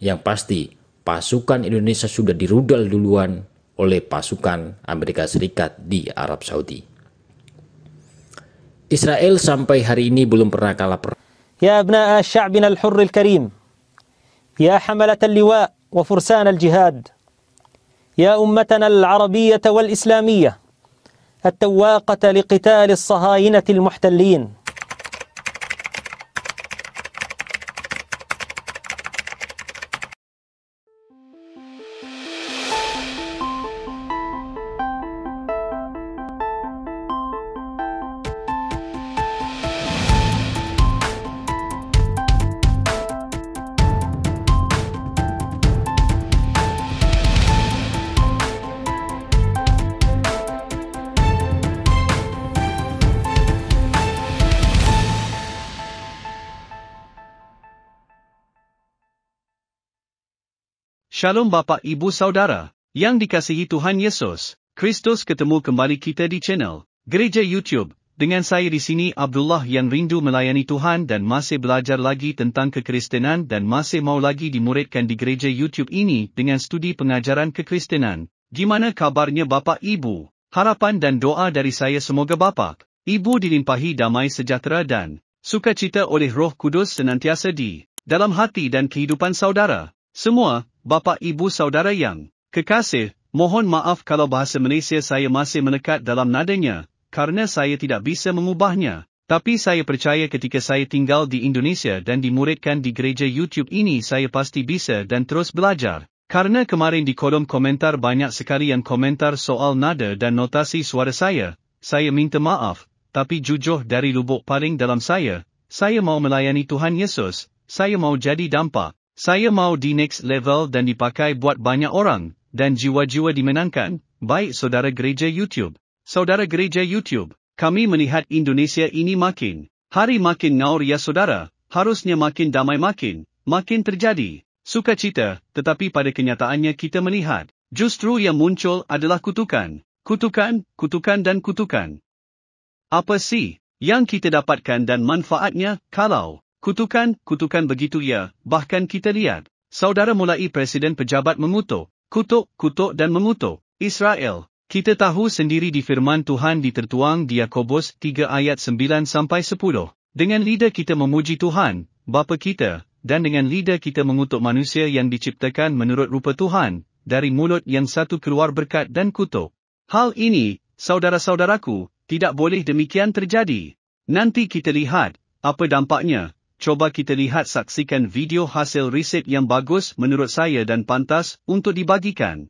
Yang pasti, pasukan Indonesia sudah dirudal duluan oleh pasukan Amerika Serikat di Arab Saudi. Israel sampai hari ini belum pernah kalah perang. Ya abna'a sya'bina al-hurr al-karim, ya hamalat al-liwa wa fursan al-jihad, ya ummatana al-arabiyyah wal-islamiyyah, at-tawaqata liqital as-sahayinah al-muhtallin. Shalom Bapak Ibu Saudara, yang dikasihi Tuhan Yesus Kristus, ketemu kembali kita di channel Gereja YouTube, dengan saya di sini Abdullah yang rindu melayani Tuhan dan masih belajar lagi tentang kekristenan dan masih mau lagi dimuridkan di Gereja YouTube ini dengan studi pengajaran kekristenan. Gimana kabarnya Bapak Ibu? Harapan dan doa dari saya semoga Bapak Ibu dilimpahi damai sejahtera dan sukacita oleh Roh Kudus senantiasa di dalam hati dan kehidupan saudara semua. Bapak Ibu Saudara yang kekasih, mohon maaf kalau bahasa Malaysia saya masih melekat dalam nadanya, karena saya tidak bisa mengubahnya. Tapi saya percaya ketika saya tinggal di Indonesia dan dimuridkan di gereja YouTube ini saya pasti bisa dan terus belajar. Karena kemarin di kolom komentar banyak sekali yang komentar soal nada dan notasi suara saya minta maaf, tapi jujur dari lubuk paling dalam saya mau melayani Tuhan Yesus, saya mau jadi dampak. Saya mau di next level dan dipakai buat banyak orang, dan jiwa-jiwa dimenangkan. Baik saudara gereja YouTube. Saudara gereja YouTube, kami melihat Indonesia ini makin hari makin ngaur ya saudara, harusnya makin damai makin terjadi sukacita, tetapi pada kenyataannya kita melihat, justru yang muncul adalah kutukan dan kutukan. Apa sih yang kita dapatkan dan manfaatnya kalau kutukan begitu ya, bahkan kita lihat, saudara mulai presiden pejabat mengutuk, kutuk dan mengutuk Israel. Kita tahu sendiri di firman Tuhan ditertuang di Yakobus 3 ayat 9-10. Dengan lidah kita memuji Tuhan, Bapa kita, dan dengan lidah kita mengutuk manusia yang diciptakan menurut rupa Tuhan, dari mulut yang satu keluar berkat dan kutuk. Hal ini, saudara-saudaraku, tidak boleh demikian terjadi. Nanti kita lihat, apa dampaknya. Coba kita lihat saksikan video hasil riset yang bagus menurut saya dan pantas untuk dibagikan.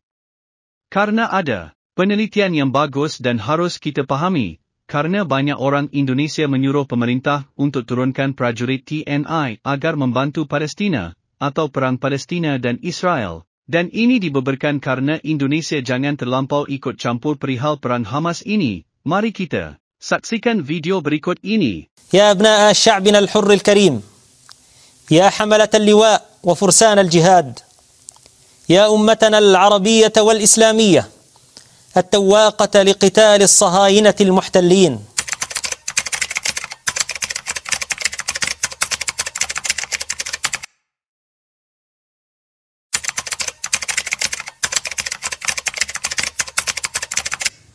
Karena ada penelitian yang bagus dan harus kita pahami, karena banyak orang Indonesia menyuruh pemerintah untuk turunkan prajurit TNI agar membantu Palestina, atau perang Palestina dan Israel. Dan ini dibeberkan karena Indonesia jangan terlampau ikut campur perihal perang Hamas ini. Mari kita saksikan video berikut ini. يا أبناء شعبنا الحر الكريم، يا حملة اللواء وفرسان الجهاد، يا أمتنا العربية والإسلامية، التواقة لقتال الصهاينة المحتلين.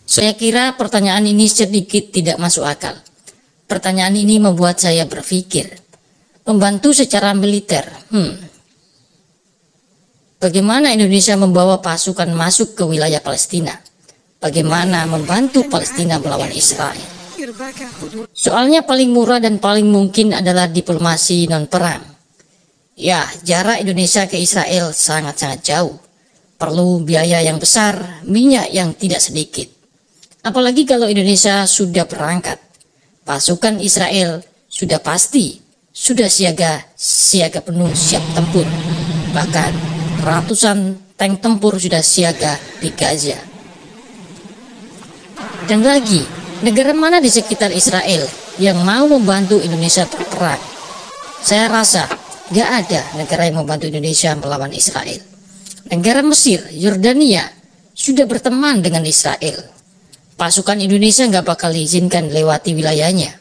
Saya kira pertanyaan ini sedikit tidak masuk akal. Pertanyaan ini membuat saya berpikir, membantu secara militer. Bagaimana Indonesia membawa pasukan masuk ke wilayah Palestina? Bagaimana membantu Palestina melawan Israel? Soalnya paling murah dan paling mungkin adalah diplomasi non-perang. Ya, jarak Indonesia ke Israel sangat-sangat jauh. Perlu biaya yang besar, minyak yang tidak sedikit. Apalagi kalau Indonesia sudah berangkat. Pasukan Israel sudah pasti, sudah siaga penuh siap tempur. Bahkan ratusan tank tempur sudah siaga di Gaza. Dan lagi, negara mana di sekitar Israel yang mau membantu Indonesia berperang? Saya rasa gak ada negara yang membantu Indonesia melawan Israel. Negara Mesir, Yordania sudah berteman dengan Israel. Pasukan Indonesia nggak bakal diizinkan lewati wilayahnya.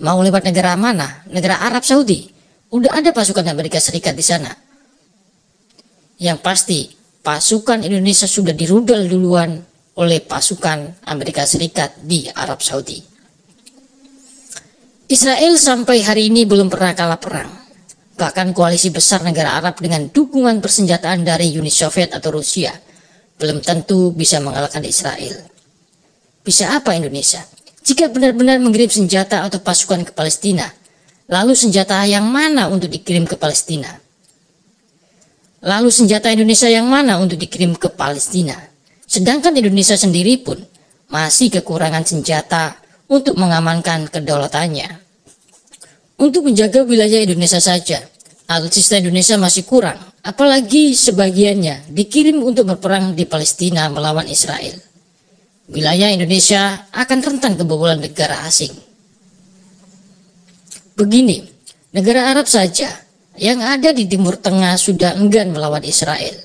Mau lewat negara mana? Negara Arab Saudi. Udah ada pasukan Amerika Serikat di sana. Yang pasti, pasukan Indonesia sudah dirudal duluan oleh pasukan Amerika Serikat di Arab Saudi. Israel sampai hari ini belum pernah kalah perang. Bahkan koalisi besar negara Arab dengan dukungan persenjataan dari Uni Soviet atau Rusia belum tentu bisa mengalahkan Israel. Bisa apa Indonesia? Jika benar-benar mengirim senjata atau pasukan ke Palestina, lalu senjata yang mana untuk dikirim ke Palestina? Lalu senjata Indonesia yang mana untuk dikirim ke Palestina? Sedangkan Indonesia sendiri pun masih kekurangan senjata untuk mengamankan kedaulatannya. Untuk menjaga wilayah Indonesia saja, alutsista Indonesia masih kurang, apalagi sebagiannya dikirim untuk berperang di Palestina melawan Israel. Wilayah Indonesia akan rentan kebobolan negara asing. Begini, negara Arab saja yang ada di Timur Tengah sudah enggan melawan Israel.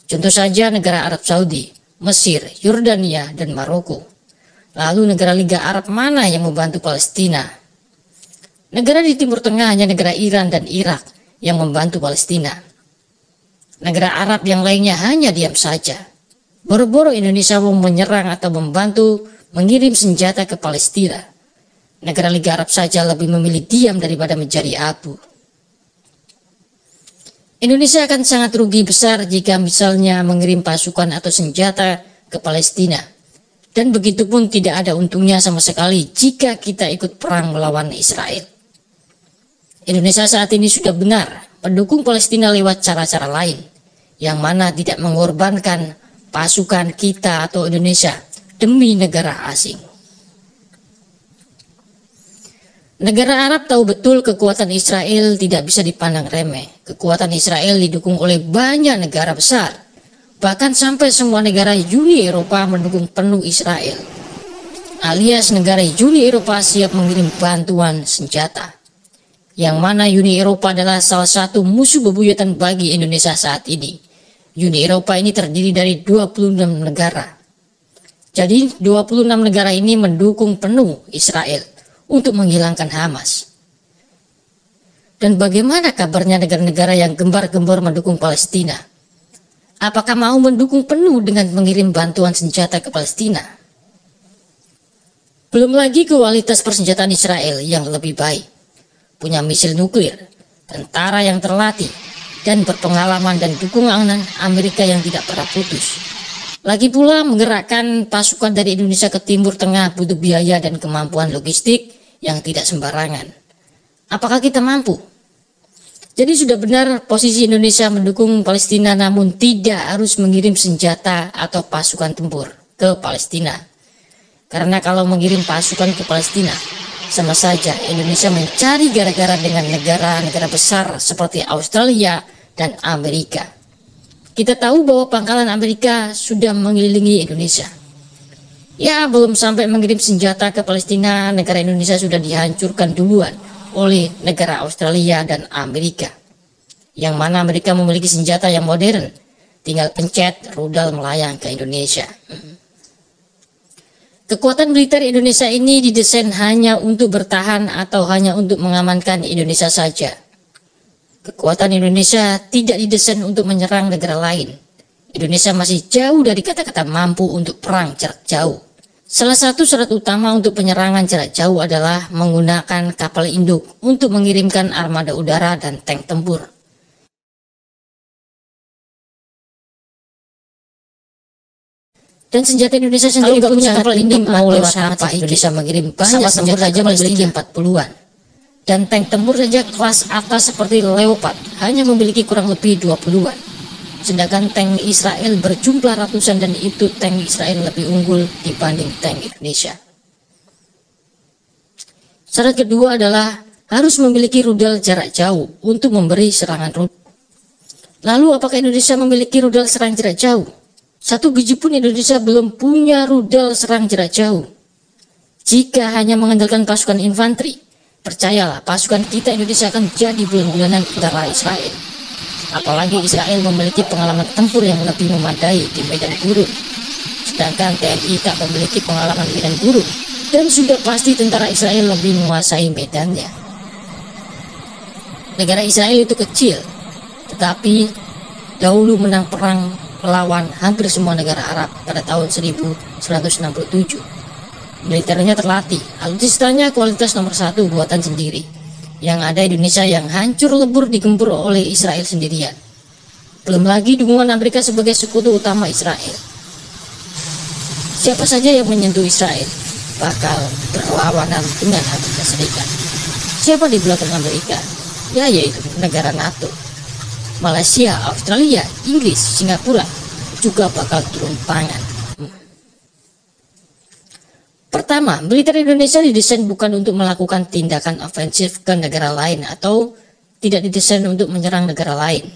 Contoh saja negara Arab Saudi, Mesir, Yordania, dan Maroko. Lalu negara Liga Arab mana yang membantu Palestina? Negara di Timur Tengah hanya negara Iran dan Irak yang membantu Palestina. Negara Arab yang lainnya hanya diam saja. Boro-boro Indonesia mau menyerang atau membantu mengirim senjata ke Palestina. Negara Liga Arab saja lebih memilih diam daripada menjadi abu. Indonesia akan sangat rugi besar jika misalnya mengirim pasukan atau senjata ke Palestina. Dan begitu pun tidak ada untungnya sama sekali jika kita ikut perang melawan Israel. Indonesia saat ini sudah benar mendukung Palestina lewat cara-cara lain, yang mana tidak mengorbankan pasukan kita atau Indonesia demi negara asing. Negara Arab tahu betul kekuatan Israel tidak bisa dipandang remeh. Kekuatan Israel didukung oleh banyak negara besar. Bahkan sampai semua negara Uni Eropa mendukung penuh Israel. Alias negara Uni Eropa siap mengirim bantuan senjata. Yang mana Uni Eropa adalah salah satu musuh bebuyutan bagi Indonesia saat ini. Uni Eropa ini terdiri dari 26 negara. Jadi 26 negara ini mendukung penuh Israel untuk menghilangkan Hamas. Dan bagaimana kabarnya negara-negara yang gembar-gembor mendukung Palestina? Apakah mau mendukung penuh dengan mengirim bantuan senjata ke Palestina? Belum lagi kualitas persenjataan Israel yang lebih baik. Punya misil nuklir, tentara yang terlatih, dan berpengalaman dan dukungan Amerika yang tidak pernah putus. Lagi pula menggerakkan pasukan dari Indonesia ke Timur Tengah butuh biaya dan kemampuan logistik yang tidak sembarangan. Apakah kita mampu? Jadi sudah benar posisi Indonesia mendukung Palestina, namun tidak harus mengirim senjata atau pasukan tempur ke Palestina. Karena kalau mengirim pasukan ke Palestina, sama saja Indonesia mencari gara-gara dengan negara-negara besar seperti Australia dan Amerika. Kita tahu bahwa pangkalan Amerika sudah mengelilingi Indonesia. Ya, belum sampai mengirim senjata ke Palestina, negara Indonesia sudah dihancurkan duluan oleh negara Australia dan Amerika. Yang mana Amerika memiliki senjata yang modern, tinggal pencet rudal melayang ke Indonesia. Kekuatan militer Indonesia ini didesain hanya untuk bertahan atau hanya untuk mengamankan Indonesia saja. Kekuatan Indonesia tidak didesain untuk menyerang negara lain. Indonesia masih jauh dari kata-kata mampu untuk perang jarak jauh. Salah satu syarat utama untuk penyerangan jarak jauh adalah menggunakan kapal induk untuk mengirimkan armada udara dan tank tempur. Dan senjata Indonesia sendiri kalau punya kapal induk mau lewat apa? Indonesia mengirim banyak senjata saja memiliki 40-an. Dan tank tempur saja kelas atas seperti Leopard hanya memiliki kurang lebih 20-an. Sedangkan tank Israel berjumlah ratusan dan itu tank Israel lebih unggul dibanding tank Indonesia. Syarat kedua adalah harus memiliki rudal jarak jauh untuk memberi serangan rudal. Lalu apakah Indonesia memiliki rudal serang jarak jauh? Satu biji pun Indonesia belum punya rudal serang jarak jauh. Jika hanya mengandalkan pasukan infanteri, percayalah pasukan kita Indonesia akan jadi bulan-bulanan tentara Israel. Apalagi Israel memiliki pengalaman tempur yang lebih memadai di medan gurun. Sedangkan TNI tak memiliki pengalaman medan gurun. Dan sudah pasti tentara Israel lebih menguasai medannya. Negara Israel itu kecil, tetapi dahulu menang perang melawan hampir semua negara Arab pada tahun 1967. Militernya terlatih, alutsistanya kualitas nomor 1 buatan sendiri. Yang ada Indonesia yang hancur lebur digempur oleh Israel sendirian. Belum lagi dukungan Amerika sebagai sekutu utama Israel. Siapa saja yang menyentuh Israel bakal berlawanan dengan Amerika Serikat. Siapa di belakang Amerika? Ya, yaitu negara NATO. Malaysia, Australia, Inggris, Singapura juga bakal turun tangan. Pertama, militer Indonesia didesain bukan untuk melakukan tindakan ofensif ke negara lain atau tidak didesain untuk menyerang negara lain,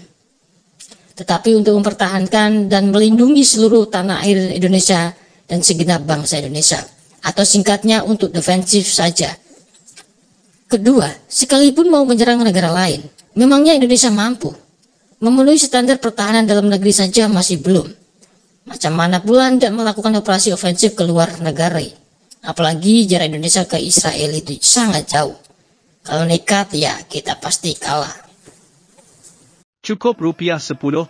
tetapi untuk mempertahankan dan melindungi seluruh tanah air Indonesia dan segenap bangsa Indonesia, atau singkatnya untuk defensif saja. Kedua, sekalipun mau menyerang negara lain, memangnya Indonesia mampu? Memenuhi standar pertahanan dalam negeri saja masih belum. Macam mana pula tidak melakukan operasi ofensif ke luar negara? Apalagi jarak Indonesia ke Israel itu sangat jauh. Kalau nekat ya kita pasti kalah. Cukup rupiah 10,000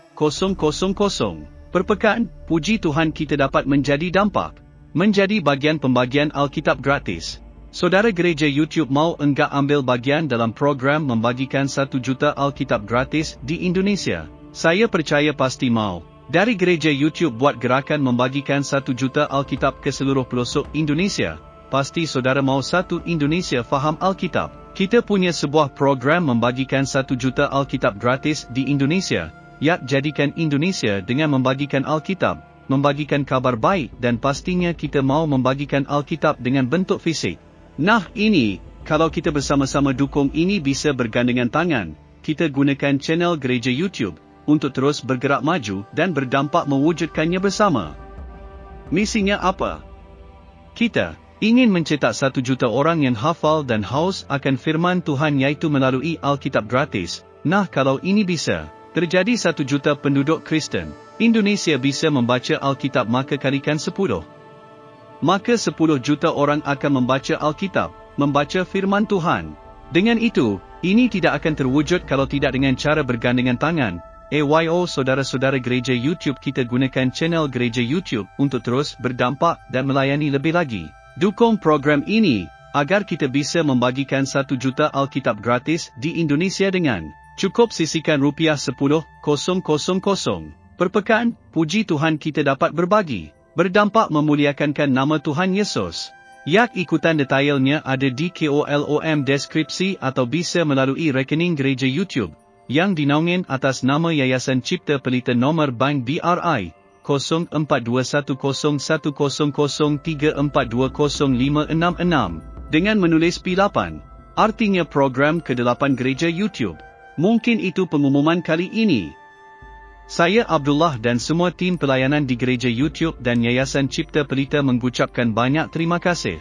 per pekan. Puji Tuhan kita dapat menjadi dampak, menjadi bagian pembagian Alkitab gratis. Saudara gereja YouTube mau enggak ambil bagian dalam program membagikan 1 juta Alkitab gratis di Indonesia? Saya percaya pasti mau. Dari gereja YouTube buat gerakan membagikan 1 juta Alkitab ke seluruh pelosok Indonesia. Pasti saudara mau satu Indonesia faham Alkitab. Kita punya sebuah program membagikan 1 juta Alkitab gratis di Indonesia. Yak jadikan Indonesia dengan membagikan Alkitab, membagikan kabar baik, dan pastinya kita mau membagikan Alkitab dengan bentuk fisik. Nah ini, kalau kita bersama-sama dukung ini bisa bergandengan tangan. Kita gunakan channel gereja YouTube untuk terus bergerak maju dan berdampak mewujudkannya bersama. Misinya apa? Kita ingin mencetak 1 juta orang yang hafal dan haus akan firman Tuhan, yaitu melalui Alkitab gratis. Nah kalau ini bisa terjadi, 1 juta penduduk Kristen Indonesia bisa membaca Alkitab, maka kalikan 10. Maka 10 juta orang akan membaca Alkitab, membaca firman Tuhan. Dengan itu, ini tidak akan terwujud kalau tidak dengan cara bergandengan tangan. Saudara-saudara gereja YouTube, kita gunakan channel gereja YouTube untuk terus berdampak dan melayani lebih lagi. Dukung program ini, agar kita bisa membagikan 1 juta Alkitab gratis di Indonesia dengan cukup sisihkan rupiah 10,000 per pekan. Puji Tuhan kita dapat berbagi, berdampak memuliakan nama Tuhan Yesus. Yak ikutan detailnya ada di kolom deskripsi atau bisa melalui rekening gereja YouTube yang dinaungin atas nama Yayasan Cipta Pelita nomor bank BRI 04211003420566 dengan menulis P8, artinya program ke-8 gereja YouTube. Mungkin itu pengumuman kali ini. Saya Abdullah dan semua tim pelayanan di gereja YouTube dan Yayasan Cipta Pelita mengucapkan banyak terima kasih.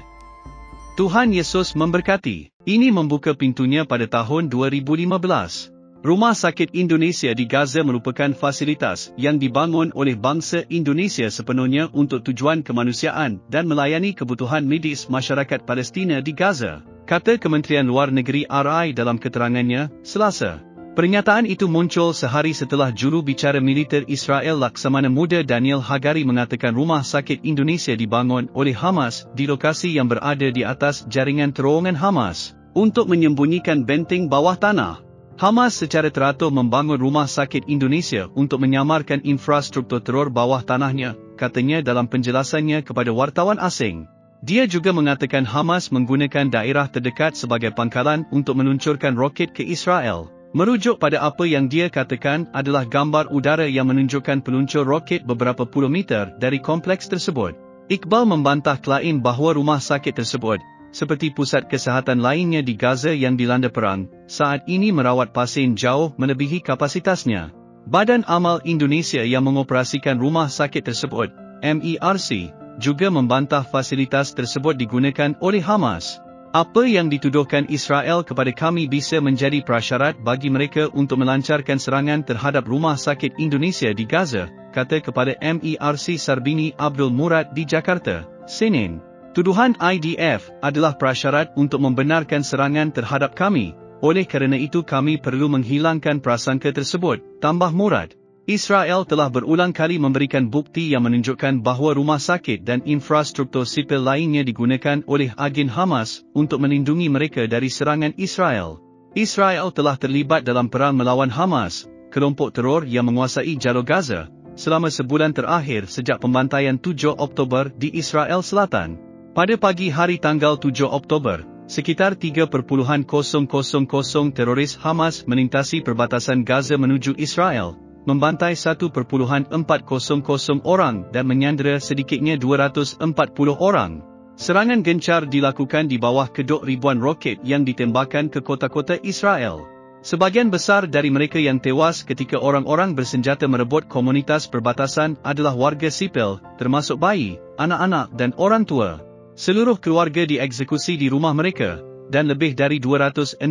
Tuhan Yesus memberkati. Ini membuka pintunya pada tahun 2015. Rumah Sakit Indonesia di Gaza merupakan fasilitas yang dibangun oleh bangsa Indonesia sepenuhnya untuk tujuan kemanusiaan dan melayani kebutuhan medis masyarakat Palestina di Gaza, kata Kementerian Luar Negeri RI dalam keterangannya, Selasa. Pernyataan itu muncul sehari setelah juru bicara militer Israel Laksamana Muda Daniel Hagari mengatakan Rumah Sakit Indonesia dibangun oleh Hamas di lokasi yang berada di atas jaringan terowongan Hamas untuk menyembunyikan benteng bawah tanah. Hamas secara teratur membangun Rumah Sakit Indonesia untuk menyamarkan infrastruktur teror bawah tanahnya, katanya dalam penjelasannya kepada wartawan asing. Dia juga mengatakan Hamas menggunakan daerah terdekat sebagai pangkalan untuk meluncurkan roket ke Israel, merujuk pada apa yang dia katakan adalah gambar udara yang menunjukkan peluncur roket beberapa puluh meter dari kompleks tersebut. Iqbal membantah klaim bahawa rumah sakit tersebut, seperti pusat kesihatan lainnya di Gaza yang dilanda perang, saat ini merawat pasien jauh melebihi kapasitasnya. Badan Amal Indonesia yang mengoperasikan rumah sakit tersebut, MERC, juga membantah fasilitas tersebut digunakan oleh Hamas. Apa yang dituduhkan Israel kepada kami bisa menjadi prasyarat bagi mereka untuk melancarkan serangan terhadap Rumah Sakit Indonesia di Gaza, kata kepada MERC Sarbini Abdul Murad di Jakarta, Senin. Tuduhan IDF adalah prasyarat untuk membenarkan serangan terhadap kami, oleh kerana itu kami perlu menghilangkan prasangka tersebut, tambah Murad. Israel telah berulang kali memberikan bukti yang menunjukkan bahawa rumah sakit dan infrastruktur sipil lainnya digunakan oleh agen Hamas untuk melindungi mereka dari serangan Israel. Israel telah terlibat dalam perang melawan Hamas, kelompok teror yang menguasai jalur Gaza, selama sebulan terakhir sejak pembantaian 7 Oktober di Israel Selatan. Pada pagi hari tanggal 7 Oktober, sekitar 3,000 teroris Hamas melintasi perbatasan Gaza menuju Israel, membantai 1,400 orang dan menyandera sedikitnya 240 orang. Serangan gencar dilakukan di bawah kedok ribuan roket yang ditembakkan ke kota-kota Israel. Sebahagian besar dari mereka yang tewas ketika orang-orang bersenjata merebut komunitas perbatasan adalah warga sipil, termasuk bayi, anak-anak dan orang tua. Seluruh keluarga dieksekusi di rumah mereka, dan lebih dari 260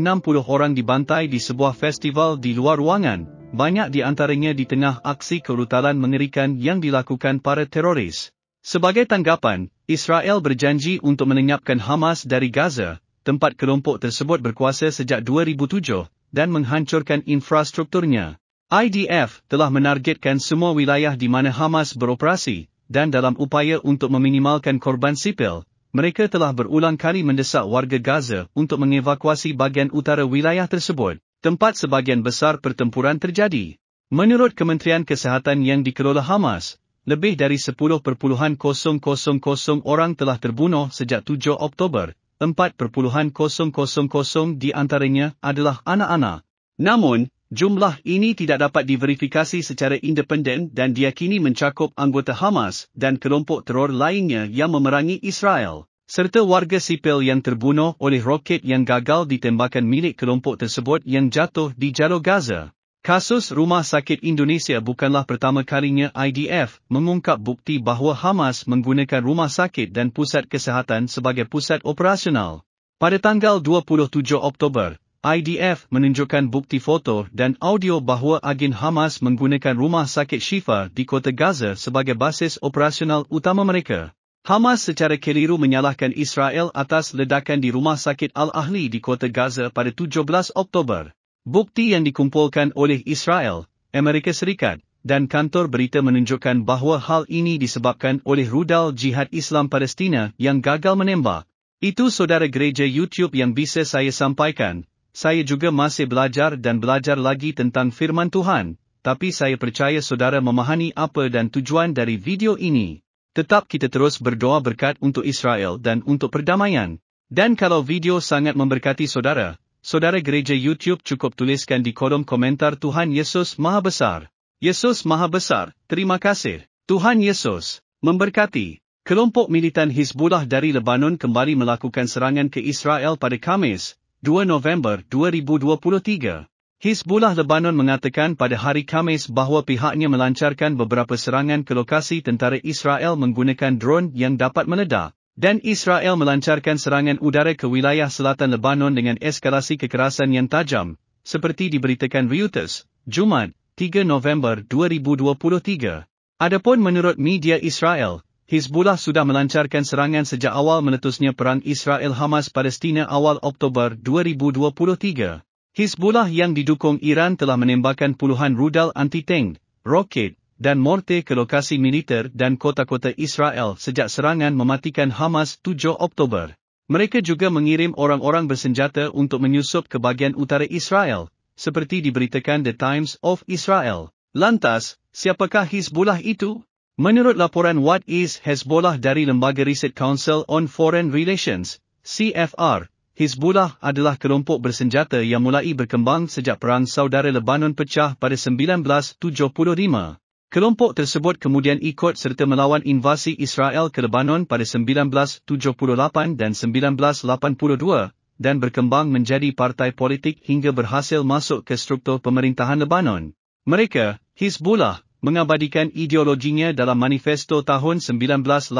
orang dibantai di sebuah festival di luar ruangan, banyak di antaranya di tengah aksi kebrutalan mengerikan yang dilakukan para teroris. Sebagai tanggapan, Israel berjanji untuk melenyapkan Hamas dari Gaza, tempat kelompok tersebut berkuasa sejak 2007, dan menghancurkan infrastrukturnya. IDF telah menargetkan semua wilayah di mana Hamas beroperasi, dan dalam upaya untuk meminimalkan korban sipil, mereka telah berulang kali mendesak warga Gaza untuk mengevakuasi bahagian utara wilayah tersebut, tempat sebahagian besar pertempuran terjadi. Menurut Kementerian Kesihatan yang dikelola Hamas, lebih dari 10,000 orang telah terbunuh sejak 7 Oktober, 4,000 di antaranya adalah anak-anak. Namun, jumlah ini tidak dapat diverifikasi secara independen dan diyakini mencakup anggota Hamas dan kelompok teror lainnya yang memerangi Israel, serta warga sipil yang terbunuh oleh roket yang gagal ditembakkan milik kelompok tersebut yang jatuh di jalur Gaza. Kasus Rumah Sakit Indonesia bukanlah pertama kalinya IDF mengungkap bukti bahawa Hamas menggunakan rumah sakit dan pusat kesihatan sebagai pusat operasional. Pada tanggal 27 Oktober, IDF menunjukkan bukti foto dan audio bahawa agen Hamas menggunakan rumah sakit Shifa di kota Gaza sebagai basis operasional utama mereka. Hamas secara keliru menyalahkan Israel atas ledakan di rumah sakit Al-Ahli di kota Gaza pada 17 Oktober. Bukti yang dikumpulkan oleh Israel, Amerika Serikat, dan kantor berita menunjukkan bahawa hal ini disebabkan oleh rudal Jihad Islam Palestina yang gagal menembak. Itu saudara gereja YouTube yang bisa saya sampaikan. Saya juga masih belajar dan belajar lagi tentang firman Tuhan, tapi saya percaya saudara memahami apa dan tujuan dari video ini. Tetap kita terus berdoa berkat untuk Israel dan untuk perdamaian. Dan kalau video sangat memberkati saudara, saudara gereja YouTube cukup tuliskan di kolom komentar Tuhan Yesus Maha Besar. Yesus Maha Besar, terima kasih. Tuhan Yesus memberkati. Kelompok militan Hizbullah dari Lebanon kembali melakukan serangan ke Israel pada Khamis, 2 November 2023. Hizbullah Lebanon mengatakan pada hari Khamis bahawa pihaknya melancarkan beberapa serangan ke lokasi tentara Israel menggunakan drone yang dapat meledak. Dan Israel melancarkan serangan udara ke wilayah selatan Lebanon dengan eskalasi kekerasan yang tajam, seperti diberitakan Reuters, Jumaat, 3 November 2023. Adapun menurut media Israel, Hizbullah sudah melancarkan serangan sejak awal meletusnya perang Israel-Hamas Palestina awal Oktober 2023. Hizbullah yang didukung Iran telah menembakkan puluhan rudal anti-tank, roket, dan mortir ke lokasi militer dan kota-kota Israel sejak serangan mematikan Hamas 7 Oktober. Mereka juga mengirim orang-orang bersenjata untuk menyusup ke bahagian utara Israel, seperti diberitakan The Times of Israel. Lantas, siapakah Hizbullah itu? Menurut laporan What is Hezbollah dari Lembaga Riset Council on Foreign Relations, CFR, Hizbullah adalah kelompok bersenjata yang mulai berkembang sejak Perang Saudara Lebanon pecah pada 1975. Kelompok tersebut kemudian ikut serta melawan invasi Israel ke Lebanon pada 1978 dan 1982, dan berkembang menjadi partai politik hingga berhasil masuk ke struktur pemerintahan Lebanon. Mereka, Hizbullah, mengabadikan ideologinya dalam manifesto tahun 1985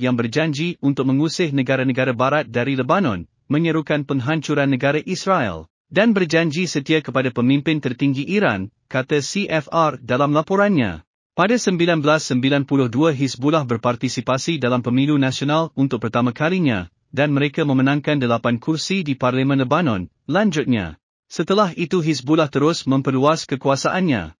yang berjanji untuk mengusir negara-negara barat dari Lebanon, menyerukan penghancuran negara Israel, dan berjanji setia kepada pemimpin tertinggi Iran, kata CFR dalam laporannya. Pada 1992 Hizbullah berpartisipasi dalam pemilu nasional untuk pertama kalinya, dan mereka memenangkan 8 kursi di Parlimen Lebanon. Lanjutnya, setelah itu Hizbullah terus memperluas kekuasaannya.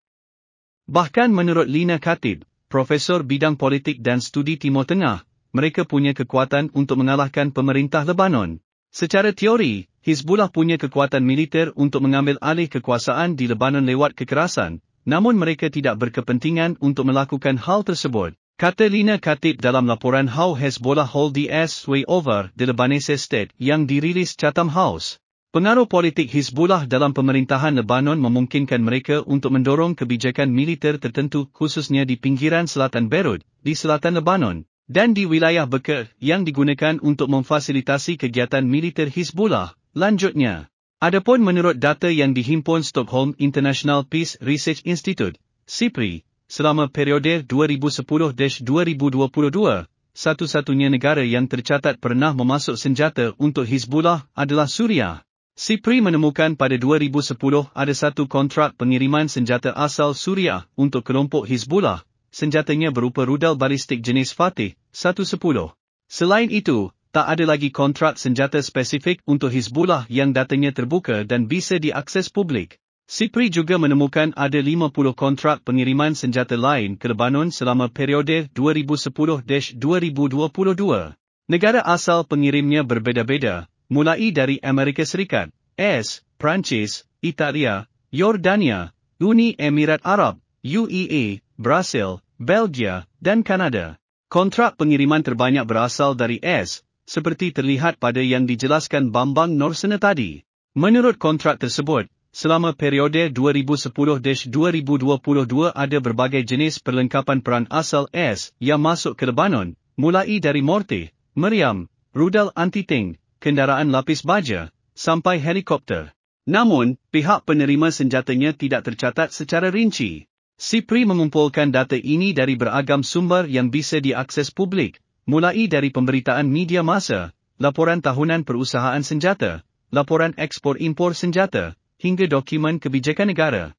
Bahkan menurut Lina Khatib, Profesor Bidang Politik dan Studi Timur Tengah, mereka punya kekuatan untuk mengalahkan pemerintah Lebanon. Secara teori, Hizbullah punya kekuatan militer untuk mengambil alih kekuasaan di Lebanon lewat kekerasan, namun mereka tidak berkepentingan untuk melakukan hal tersebut, kata Lina Khatib dalam laporan How Hezbollah Hold the Sway Over the Lebanese State yang dirilis Chatham House. Pengaruh politik Hizbullah dalam pemerintahan Lebanon memungkinkan mereka untuk mendorong kebijakan militer tertentu khususnya di pinggiran selatan Beirut, di selatan Lebanon, dan di wilayah Beqaa yang digunakan untuk memfasilitasi kegiatan militer Hizbullah. Lanjutnya, adapun menurut data yang dihimpun Stockholm International Peace Research Institute, SIPRI, selama periode 2010-2022, satu-satunya negara yang tercatat pernah memasuk senjata untuk Hizbullah adalah Suriah. SIPRI menemukan pada 2010 ada satu kontrak pengiriman senjata asal Suriah untuk kelompok Hizbullah, senjatanya berupa rudal balistik jenis Fatih 110. Selain itu, tak ada lagi kontrak senjata spesifik untuk Hizbullah yang datanya terbuka dan bisa diakses publik. SIPRI juga menemukan ada 50 kontrak pengiriman senjata lain ke Lebanon selama periode 2010-2022. Negara asal pengirimnya berbeza-beza, mulai dari Amerika Serikat, Prancis, Italia, Yordania, Uni Emirat Arab, UAE, Brasil, Belgia, dan Kanada. Kontrak pengiriman terbanyak berasal dari seperti terlihat pada yang dijelaskan Bambang Norsena tadi. Menurut kontrak tersebut, selama periode 2010-2022 ada berbagai jenis perlengkapan perang asal yang masuk ke Lebanon, mulai dari mortir, meriam, rudal anti-tank, kendaraan lapis baja, sampai helikopter. Namun, pihak penerima senjatanya tidak tercatat secara rinci. SIPRI mengumpulkan data ini dari beragam sumber yang bisa diakses publik, mulai dari pemberitaan media massa, laporan tahunan perusahaan senjata, laporan ekspor-impor senjata, hingga dokumen kebijakan negara.